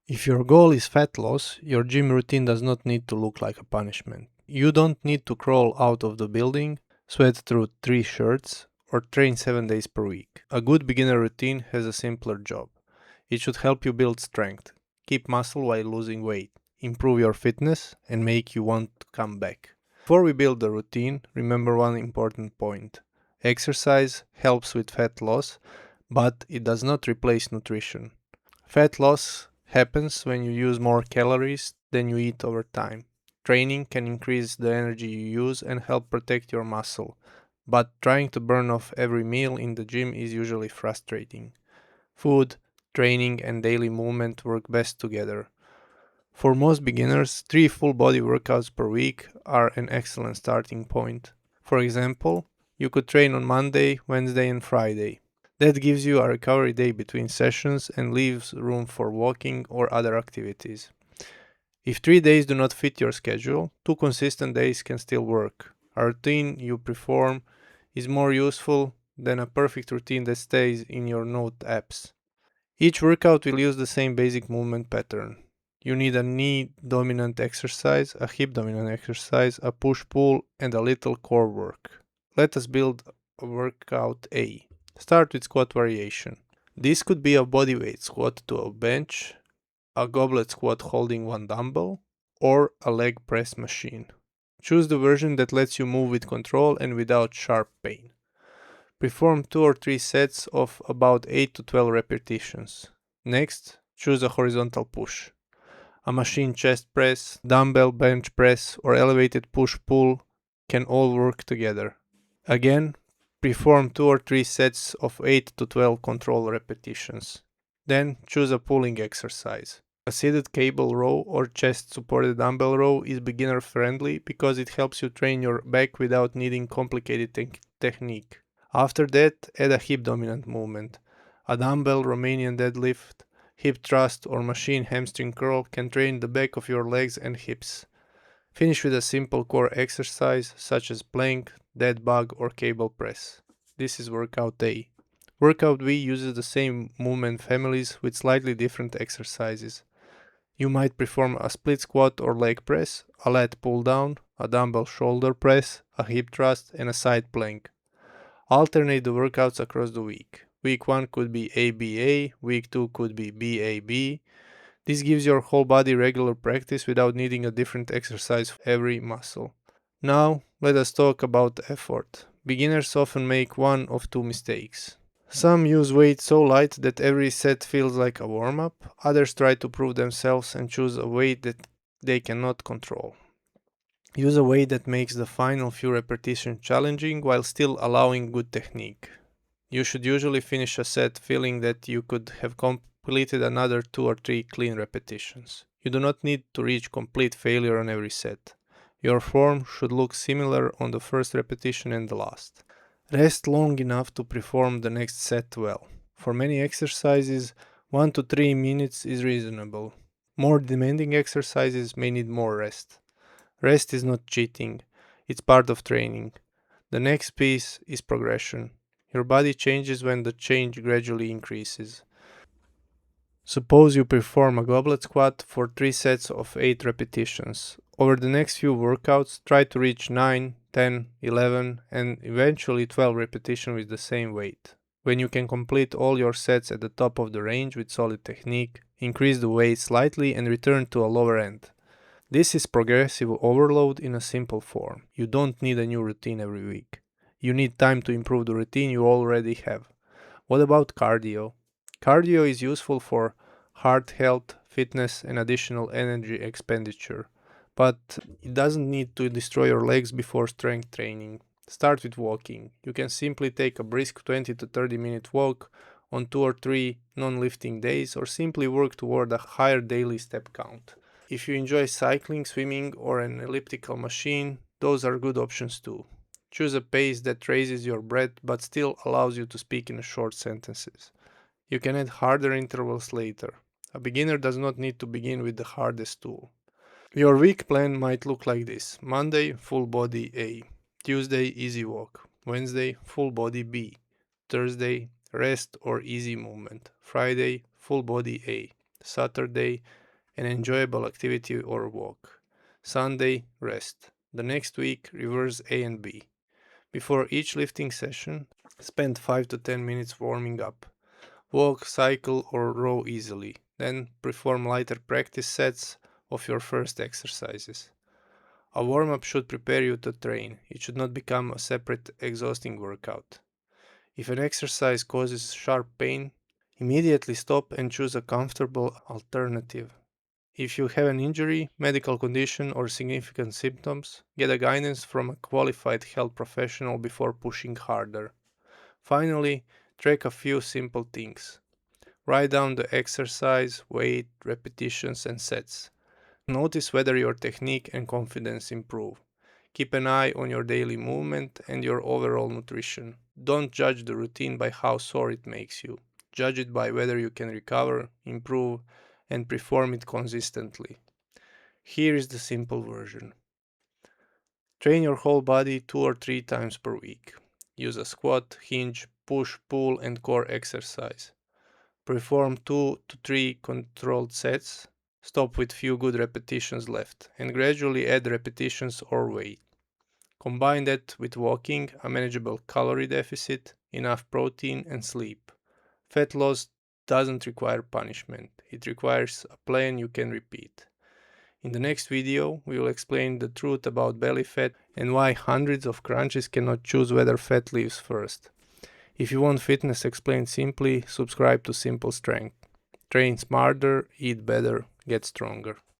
If your goal is fat loss, your gym routine does not need to look like a punishment. You don't need to crawl out of the building, sweat through 3 shirts, or train 7 days per week. A good beginner routine has a simpler job. It should help you build strength, keep muscle while losing weight, improve your fitness, and make you want to come back. Before we build the routine, remember one important point. Exercise helps with fat loss, but it does not replace nutrition. Fat loss happens when you use more calories than you eat over time. Training can increase the energy you use and help protect your muscle, but trying to burn off every meal in the gym is usually frustrating. Food, training, and daily movement work best together. For most beginners, 3 full body workouts per week are an excellent starting point. For example, you could train on Monday, Wednesday, and Friday. That gives you a recovery day between sessions and leaves room for walking or other activities. If 3 days do not fit your schedule, 2 consistent days can still work. A routine you perform is more useful than a perfect routine that stays in your note apps. Each workout will use the same basic movement pattern. You need a knee dominant exercise, a hip dominant exercise, a push pull, and a little core work. Let us build a workout A. Start with squat variation. This could be a bodyweight squat to a bench, a goblet squat holding one dumbbell, or a leg press machine. Choose the version that lets you move with control and without sharp pain. Perform 2 or 3 sets of about 8 to 12 repetitions. Next, choose a horizontal push. A machine chest press, dumbbell bench press, or elevated push-pull can all work together. Again, perform 2 or 3 sets of 8 to 12 control repetitions. Then choose a pulling exercise. A seated cable row or chest supported dumbbell row is beginner friendly because it helps you train your back without needing complicated technique. After that, add a hip dominant movement. A dumbbell Romanian deadlift, hip thrust, or machine hamstring curl can train the back of your legs and hips. Finish with a simple core exercise such as plank, dead bug, or cable press. This is workout A. Workout B uses the same movement families with slightly different exercises. You might perform a split squat or leg press, a lat pull down, a dumbbell shoulder press, a hip thrust, and a side plank. Alternate the workouts across the week. Week 1 could be ABA, week 2 could be BAB. This gives your whole body regular practice without needing a different exercise for every muscle. Now, let us talk about effort. Beginners often make one of two mistakes. Some use weight so light that every set feels like a warm-up. Others try to prove themselves and choose a weight that they cannot control. Use a weight that makes the final few repetitions challenging while still allowing good technique. You should usually finish a set feeling that you could have completed another 2 or 3 clean repetitions. You do not need to reach complete failure on every set. Your form should look similar on the first repetition and the last. Rest long enough to perform the next set well. For many exercises, 1 to 3 minutes is reasonable. More demanding exercises may need more rest. Rest is not cheating, it's part of training. The next piece is progression. Your body changes when the change gradually increases. Suppose you perform a goblet squat for 3 sets of 8 repetitions. Over the next few workouts, try to reach 9, 10, 11, and eventually 12 repetitions with the same weight. When you can complete all your sets at the top of the range with solid technique, increase the weight slightly and return to a lower end. This is progressive overload in a simple form. You don't need a new routine every week. You need time to improve the routine you already have. What about cardio? Cardio is useful for heart health, fitness, and additional energy expenditure, but it doesn't need to destroy your legs before strength training. Start with walking. You can simply take a brisk 20 to 30 minute walk on 2 or 3 non-lifting days or simply work toward a higher daily step count. If you enjoy cycling, swimming, or an elliptical machine, those are good options too. Choose a pace that raises your breath but still allows you to speak in short sentences. You can add harder intervals later. A beginner does not need to begin with the hardest tool. Your week plan might look like this: Monday, full body A; Tuesday, easy walk; Wednesday, full body B; Thursday, rest or easy movement; Friday, full body A; Saturday, an enjoyable activity or walk. Sunday, rest. The next week, reverse A and B. Before each lifting session, spend 5 to 10 minutes warming up. Walk, cycle, or row easily. Then perform lighter practice sets of your first exercises. A warm up should prepare you to train, it should not become a separate, exhausting workout. If an exercise causes sharp pain, immediately stop and choose a comfortable alternative. If you have an injury, medical condition, or significant symptoms, get a guidance from a qualified health professional before pushing harder. Finally, track a few simple things. Write down the exercise, weight, repetitions, and sets. Notice whether your technique and confidence improve. Keep an eye on your daily movement and your overall nutrition. Don't judge the routine by how sore it makes you. Judge it by whether you can recover, improve, and perform it consistently. Here is the simple version. Train your whole body 2 or 3 times per week. Use a squat, hinge, push, pull, and core exercise. Perform 2 to 3 controlled sets. Stop with few good repetitions left, and gradually add repetitions or weight. Combine that with walking, a manageable calorie deficit, enough protein, and sleep. Fat loss doesn't require punishment, it requires a plan you can repeat. In the next video, we will explain the truth about belly fat and why hundreds of crunches cannot choose whether fat leaves first. If you want fitness explained simply, subscribe to Simple Strength. Train smarter, eat better, get stronger.